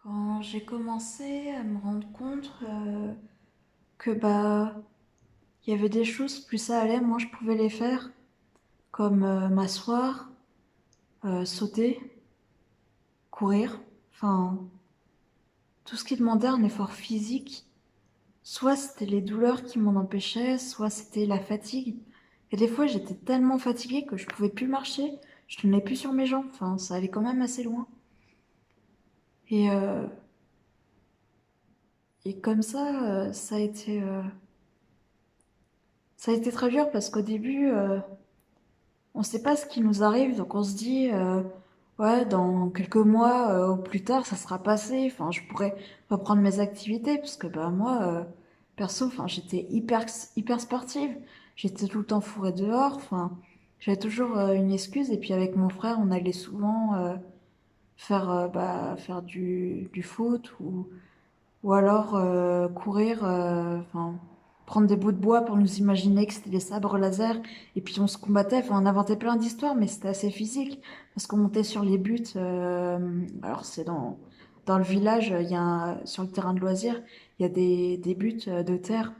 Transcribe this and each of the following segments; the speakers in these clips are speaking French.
Quand j'ai commencé à me rendre compte que il y avait des choses, plus ça allait, moins je pouvais les faire, comme m'asseoir, sauter, courir, enfin tout ce qui demandait un effort physique. Soit c'était les douleurs qui m'en empêchaient, soit c'était la fatigue. Et des fois j'étais tellement fatiguée que je pouvais plus marcher, je tenais plus sur mes jambes, enfin ça allait quand même assez loin. Et, euh, et comme ça, ça a été très dur parce qu'au début, on sait pas ce qui nous arrive, donc on se dit, ouais, dans quelques mois ou plus tard, ça sera passé. Enfin, je pourrais reprendre mes activités parce que bah moi, perso, enfin, j'étais hyper sportive. J'étais tout le temps fourrée dehors. Enfin, j'avais toujours une excuse. Et puis avec mon frère, on allait souvent faire du foot ou alors courir, enfin prendre des bouts de bois pour nous imaginer que c'était des sabres laser, et puis on se combattait, enfin on inventait plein d'histoires, mais c'était assez physique, parce qu'on montait sur les buts, alors c'est dans le village, sur le terrain de loisirs, il y a des buts de terre,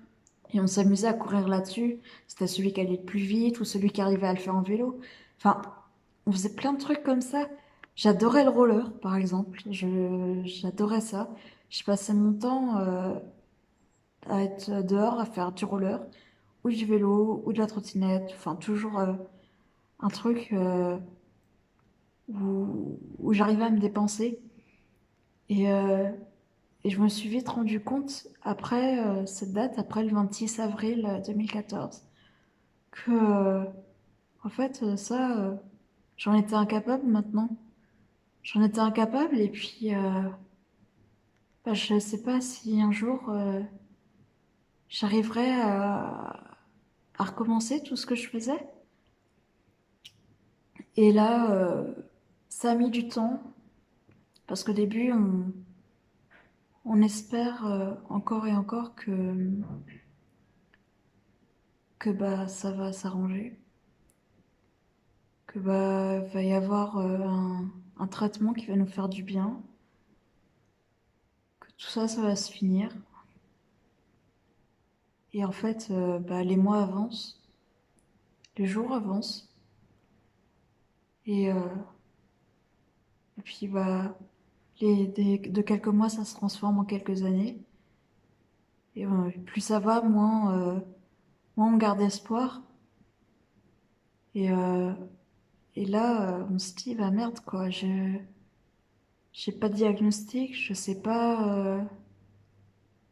et on s'amusait à courir là-dessus, c'était celui qui allait le plus vite, ou celui qui arrivait à le faire en vélo, enfin on faisait plein de trucs comme ça. J'adorais le roller, par exemple, j'adorais ça. Je passais mon temps à être dehors, à faire du roller, ou du vélo, ou de la trottinette, enfin toujours un truc où j'arrivais à me dépenser. Et, euh, et je me suis vite rendu compte, après cette date, après le 26 avril 2014, que en fait j'en étais incapable maintenant. J'en étais incapable et puis je sais pas si un jour j'arriverai à recommencer tout ce que je faisais. Et là, ça a mis du temps, parce qu'au début, on espère encore et encore que ça va s'arranger, que va y avoir un traitement qui va nous faire du bien, que tout ça, ça va se finir. Et en fait, les mois avancent, les jours avancent, et, euh, et puis de quelques mois, ça se transforme en quelques années. Et plus ça va, moins on garde espoir. Et, euh, Et là, on se dit, bah merde, quoi, j'ai pas de diagnostic, je sais pas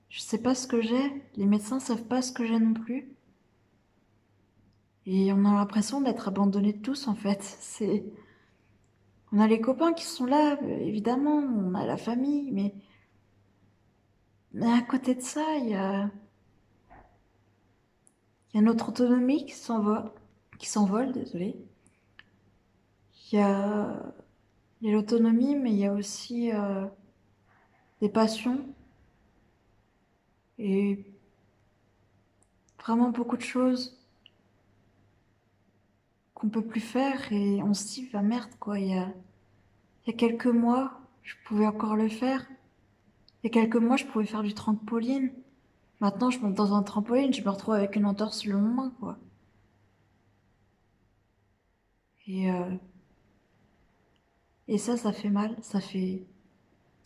ce que j'ai, les médecins savent pas ce que j'ai non plus. Et on a l'impression d'être abandonnés de tous, en fait. On a les copains qui sont là, évidemment, on a la famille, mais à côté de ça, il y a notre autonomie qui s'envole, désolé. Il y a, il y a l'autonomie, mais il y a aussi des passions et vraiment beaucoup de choses qu'on peut plus faire et on se dit, bah merde, quoi, il y a quelques mois, je pouvais encore le faire. Il y a quelques mois, je pouvais faire du trampoline. Maintenant, je monte dans un trampoline, je me retrouve avec une entorse le lendemain, quoi. Et, euh, et ça fait mal, ça fait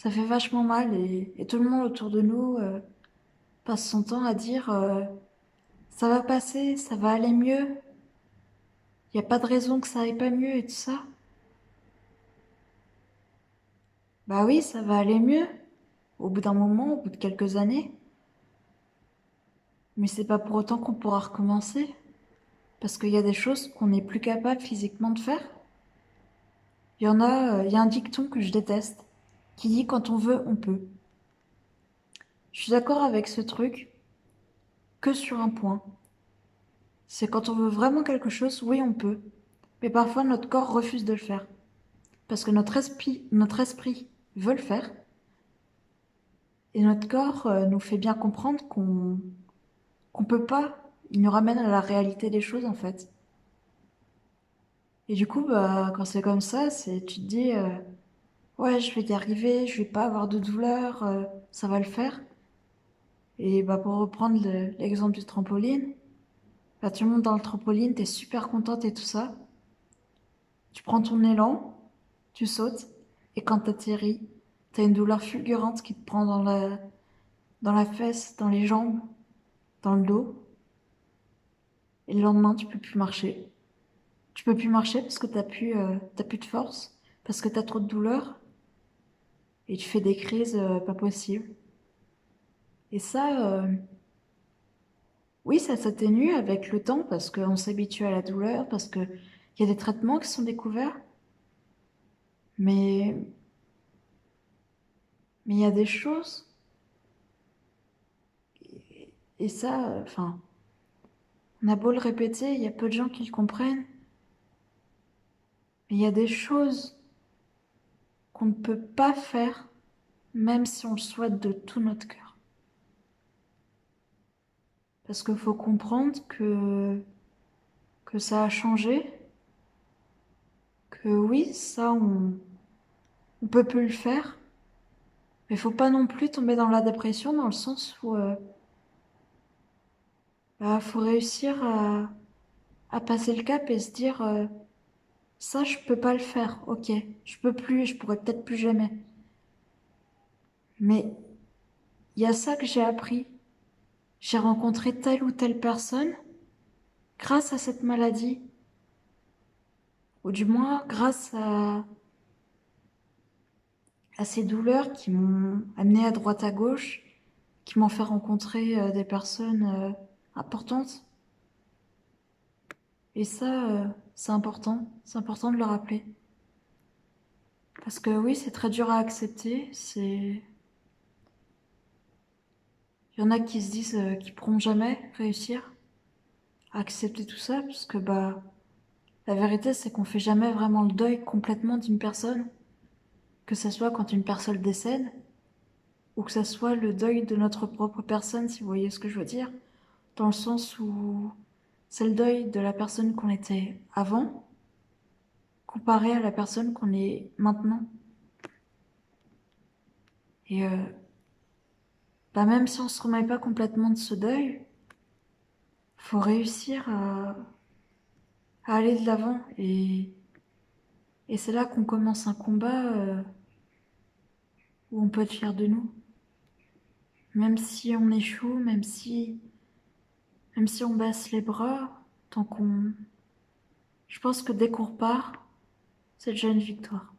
vachement mal et tout le monde autour de nous passe son temps à dire, ça va passer, ça va aller mieux. Il n'y a pas de raison que ça aille pas mieux et tout ça. Bah oui, ça va aller mieux. Au bout d'un moment, au bout de quelques années. Mais c'est pas pour autant qu'on pourra recommencer. Parce qu'il y a des choses qu'on n'est plus capable physiquement de faire. Il y a un dicton que je déteste, qui dit quand on veut, on peut. Je suis d'accord avec ce truc que sur un point. C'est quand on veut vraiment quelque chose, oui, on peut. Mais parfois, notre corps refuse de le faire. Parce que notre esprit veut le faire. Et notre corps nous fait bien comprendre qu'on peut pas. Il nous ramène à la réalité des choses, en fait. Et du coup, quand c'est comme ça, tu te dis, ouais, je vais y arriver, je vais pas avoir de douleur, ça va le faire. Et bah, pour reprendre l'exemple du trampoline, bah, tu montes dans le trampoline, t'es super contente et tout ça. Tu prends ton élan, tu sautes, et quand t'atterris, t'as une douleur fulgurante qui te prend dans la fesse, dans les jambes, dans le dos. Et le lendemain, tu peux plus marcher. Tu peux plus marcher parce que t'as plus de force, parce que t'as trop de douleur, et tu fais des crises pas possibles. Et ça, oui, ça s'atténue avec le temps parce qu'on s'habitue à la douleur, parce que il y a des traitements qui sont découverts, mais mais il y a des choses, et ça, enfin, on a beau le répéter, il y a peu de gens qui le comprennent, mais il y a des choses qu'on ne peut pas faire, même si on le souhaite de tout notre cœur. Parce qu'il faut comprendre que ça a changé, que oui, ça, on peut plus le faire, mais il faut pas non plus tomber dans la dépression dans le sens où bah, faut réussir à passer le cap et se dire ça, je peux pas le faire, ok, je peux plus, je pourrais peut-être plus jamais. Mais il y a ça que j'ai appris. J'ai rencontré telle ou telle personne grâce à cette maladie, ou du moins grâce à ces douleurs qui m'ont amené à droite à gauche, qui m'ont fait rencontrer des personnes importantes. Et ça, c'est important de le rappeler. Parce que oui, c'est très dur à accepter. Il y en a qui se disent qu'ils pourront jamais réussir à accepter tout ça, parce que bah, la vérité, c'est qu'on fait jamais vraiment le deuil complètement d'une personne, que ce soit quand une personne décède, ou que ce soit le deuil de notre propre personne, si vous voyez ce que je veux dire, dans le sens où c'est le deuil de la personne qu'on était avant, comparé à la personne qu'on est maintenant. Et bah, même si on se remet pas complètement de ce deuil, faut réussir à aller de l'avant. Et c'est là qu'on commence un combat où on peut être fier de nous. Même si on échoue, même si on baisse les bras, tant qu'on... Je pense que dès qu'on repart, c'est déjà une victoire.